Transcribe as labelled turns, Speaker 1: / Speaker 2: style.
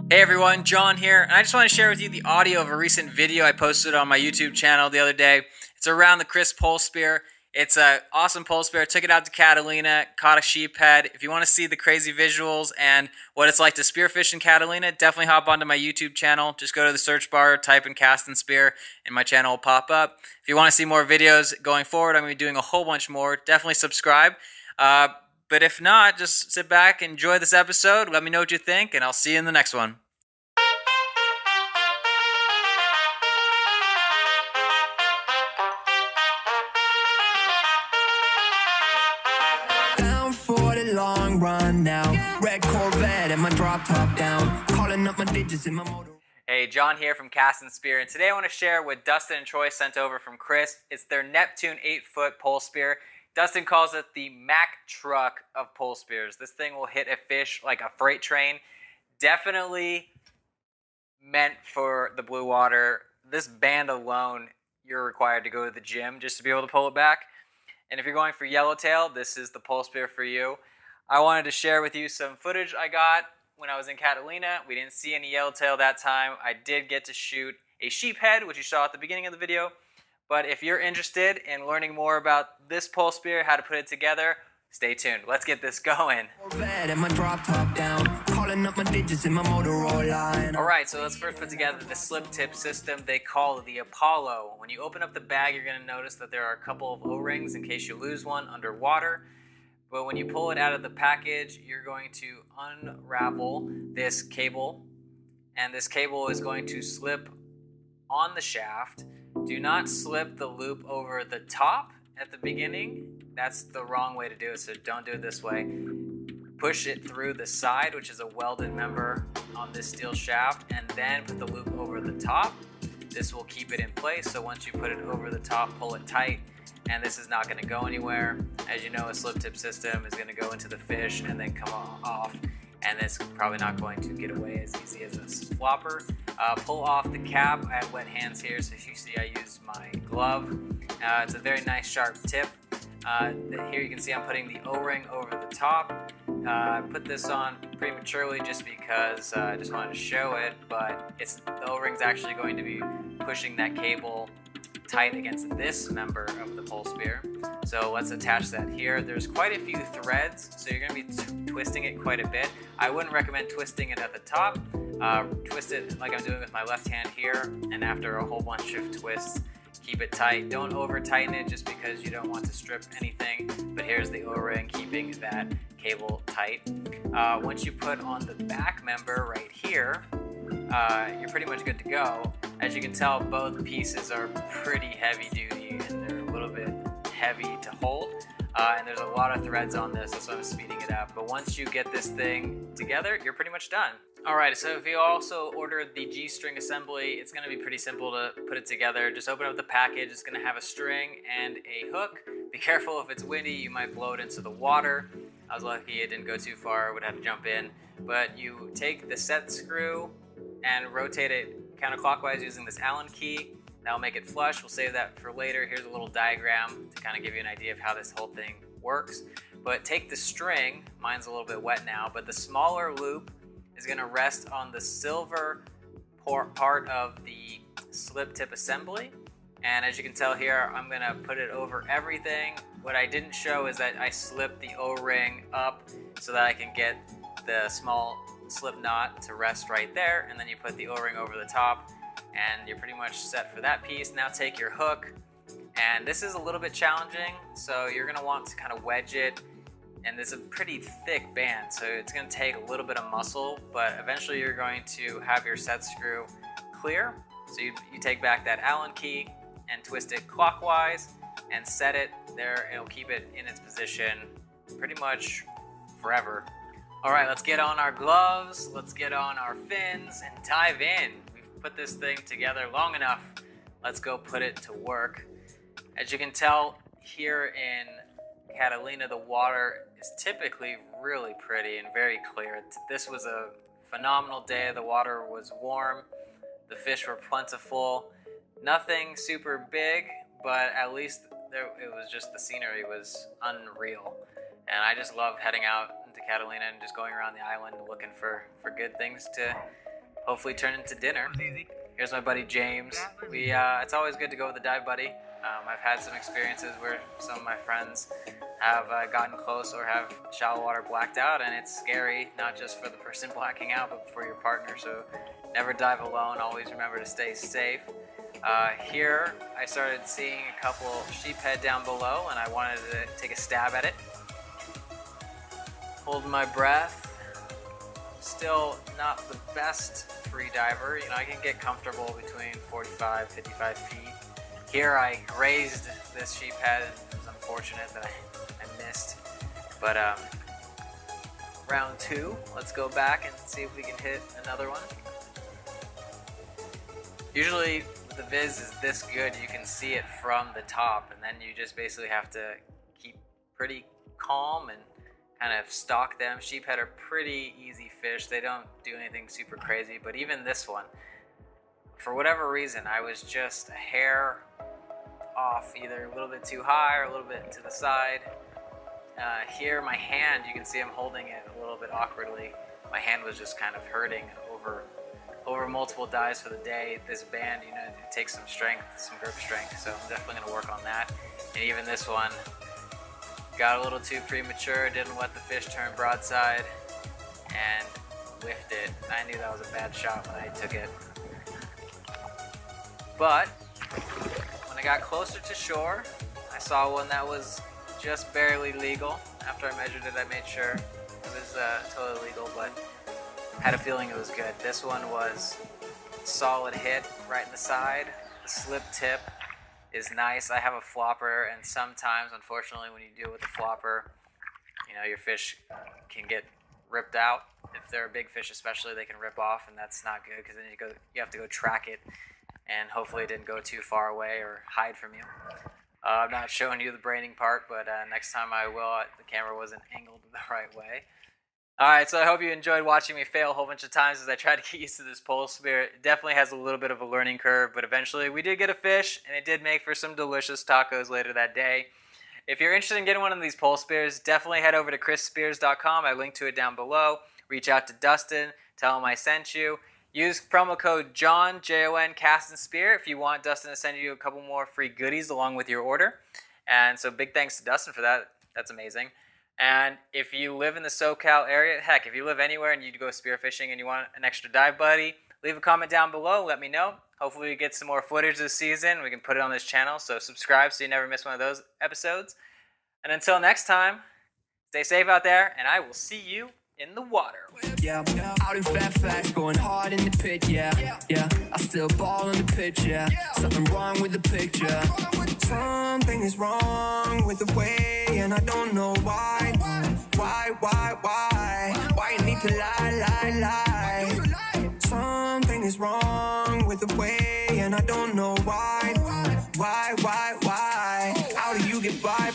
Speaker 1: Hey everyone, John here, and I just want to share with you the audio of a recent video I posted on my YouTube channel the other day. It's around the Crist pole spear. It's an awesome pole spear. I took it out to Catalina, caught a sheephead. If you want to see the crazy visuals and what it's like to spearfish in Catalina, definitely hop onto my YouTube channel. Just go to the search bar, type in cast and spear, and my channel will pop up. If you want to see more videos going forward, I'm going to be doing a whole bunch more. Definitely subscribe. But if not, just sit back, enjoy this episode, let me know what you think, and I'll see you in the next one.
Speaker 2: Down for the long run now. Red Corvette and my drop top down. Calling up my digits in my motor.
Speaker 1: Hey, John here from Cast and Spear, and today I want to share what Dustin and Troy sent over from Crist. It's their Neptune 8-foot pole spear. Dustin calls it the Mack truck of pole spears. This thing will hit a fish like a freight train. Definitely meant for the blue water. This band alone, you're required to go to the gym just to be able to pull it back. And if you're going for yellowtail, this is the pole spear for you. I wanted to share with you some footage I got when I was in Catalina. We didn't see any yellowtail that time. I did get to shoot a sheephead, which you saw at the beginning of the video. But if you're interested in learning more about this pole spear, how to put it together, stay tuned. Let's get this going.
Speaker 2: Corvette and my drop top down. Calling up my digits in my Motorola.
Speaker 1: Alright, so let's first put together the slip tip system they call the Apollo. When you open up the bag, you're going to notice that there are a couple of O-rings in case you lose one underwater. But when you pull it out of the package, you're going to unravel this cable. And this cable is going to slip on the shaft. Do not slip the loop over the top at the beginning. That's the wrong way to do it, so don't do it this way. Push it through the side, which is a welded member on this steel shaft, and then put the loop over the top. This will keep it in place, so once you put it over the top, pull it tight, and this is not going to go anywhere. As you know, a slip tip system is going to go into the fish and then come off, and it's probably not going to get away as easy as a flopper. Pull off the cap. I have wet hands here, so as you see, I use my glove. It's a very nice sharp tip. Here you can see I'm putting the O-ring over the top. I put this on prematurely just because I just wanted to show it, but the O-ring's actually going to be pushing that cable tight against this member of the pole spear. So let's attach that here. There's quite a few threads, so you're going to be twisting it quite a bit. I wouldn't recommend twisting it at the top. Twist it like I'm doing with my left hand here, and after a whole bunch of twists, keep it tight. Don't over tighten it just because you don't want to strip anything, but here's the O-ring keeping that cable tight. Once you put on the back member right here, you're pretty much good to go. As you can tell, both pieces are pretty heavy duty and they're a little bit heavy to hold. And there's a lot of threads on this, that's why I'm speeding it up. But once you get this thing together, you're pretty much done. Alright, so if you also ordered the G-string assembly, it's going to be pretty simple to put it together. Just open up the package, it's going to have a string and a hook. Be careful if it's windy, you might blow it into the water. I was lucky it didn't go too far, I would have to jump in. But you take the set screw and rotate it counterclockwise using this Allen key. That'll make it flush. We'll save that for later. Here's a little diagram to kind of give you an idea of how this whole thing works. But take the string, mine's a little bit wet now, but the smaller loop is going to rest on the silver part of the slip tip assembly. And as you can tell here, I'm going to put it over everything. What I didn't show is that I slipped the O-ring up so that I can get the small slip knot to rest right there, and then you put the O-ring over the top, and you're pretty much set for that piece. Now take your hook, and this is a little bit challenging, so you're going to want to kind of wedge it, and it's a pretty thick band, so it's going to take a little bit of muscle, but eventually you're going to have your set screw clear. So you take back that Allen key and twist it clockwise and set it there. It'll keep it in its position pretty much forever. Alright, let's get on our gloves, let's get on our fins, and dive in. We've put this thing together long enough. Let's go put it to work. As you can tell, here in Catalina, the water is typically really pretty and very clear. This was a phenomenal day. The water was warm, the fish were plentiful. Nothing super big, but at least it was just, the scenery was unreal. And I just love heading out into Catalina and just going around the island looking for good things to hopefully turn into dinner. Here's my buddy James. It's always good to go with a dive buddy. I've had some experiences where some of my friends have gotten close or have shallow water blacked out, and it's scary, not just for the person blacking out, but for your partner. So never dive alone. Always remember to stay safe. Here, I started seeing a couple sheephead down below, and I wanted to take a stab at it. Holding my breath. Still not the best free diver. You know, I can get comfortable between 45, 55 feet. Here I grazed this sheephead, and it was unfortunate that I missed. But round 2, let's go back and see if we can hit another one. Usually the viz is this good, you can see it from the top, and then you just basically have to keep pretty calm and kind of stalk them. Sheephead are pretty easy fish. They don't do anything super crazy, but even this one, for whatever reason, I was just a hair off, either a little bit too high or a little bit to the side. Here, my hand, you can see I'm holding it a little bit awkwardly. My hand was just kind of hurting over multiple dives for the day. This band, you know, it takes some strength, some grip strength, so I'm definitely going to work on that. And even this one, got a little too premature, didn't let the fish turn broadside, and whiffed it. I knew that was a bad shot when I took it. But when I got closer to shore, I saw one that was just barely legal. After I measured it, I made sure it was totally legal, but had a feeling it was good. This one was a solid hit right in the side. The slip tip is nice. I have a flopper, and sometimes, unfortunately, when you deal with a flopper, you know, your fish can get ripped out. If they're a big fish especially, they can rip off, and that's not good, because then you have to go track it, and hopefully it didn't go too far away or hide from you. I'm not showing you the braining part, but next time I will. The camera wasn't angled the right way. Alright, so I hope you enjoyed watching me fail a whole bunch of times as I tried to get used to this pole spear. It definitely has a little bit of a learning curve, but eventually we did get a fish, and it did make for some delicious tacos later that day. If you're interested in getting one of these pole spears, definitely head over to CristSpears.com. I linked to it down below. Reach out to Dustin, tell him I sent you. Use promo code JOHN, J-O-N, Cast and Spear if you want Dustin to send you a couple more free goodies along with your order. And so big thanks to Dustin for that. That's amazing. And if you live in the SoCal area, heck, if you live anywhere and you go spearfishing and you want an extra dive buddy, leave a comment down below. Let me know. Hopefully we get some more footage this season. We can put it on this channel, so subscribe so you never miss one of those episodes. And until next time, stay safe out there, and I will see you in the water.
Speaker 2: Yeah, out in fast, going hard in the pit, yeah. I still ball on the pitch, yeah. Something wrong with the picture. Something is wrong with the way, and I don't know why. Why you need to lie? Something is wrong with the way, and I don't know why. How do you get by?